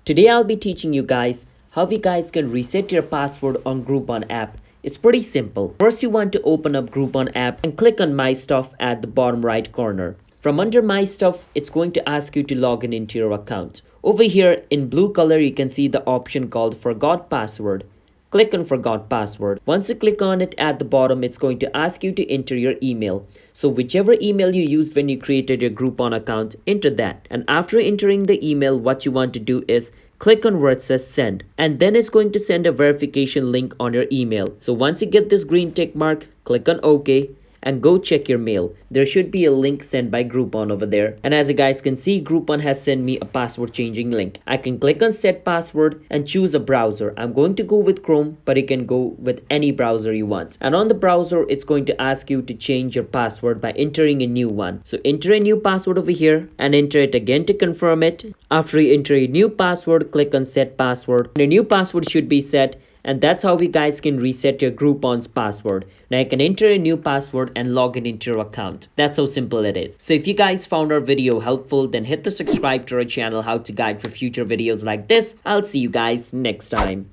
Today I'll be teaching you guys how you guys can reset your password on Groupon app. It's pretty simple. First you want to open up Groupon app and click on My Stuff at the bottom right corner. From under My Stuff, it's going to ask you to log in into your account. Over here in blue color you can see the option called Forgot Password. Click on Forgot Password. Once you click on it at the bottom, it's going to ask you to enter your email. So whichever email you used when you created your Groupon account, enter that. And after entering the email, what you want to do is click on where it says send. And then it's going to send a verification link on your email. So once you get this green tick mark, click on OK. And go check your mail. There should be a link sent by Groupon over there. And as you guys can see, Groupon has sent me a password changing link. I can click on set password and choose a browser. I'm going to go with Chrome, but you can go with any browser you want. And on the browser, it's going to ask you to change your password by entering a new one. So enter a new password over here and enter it again to confirm it. After you enter a new password, click on set password. Your new password should be set. And that's how you guys can reset your Groupon's password. Now you can enter a new password and log in into your account. That's how simple it is. So if you guys found our video helpful, then hit the subscribe to our channel How to Guide for future videos like this. I'll see you guys next time.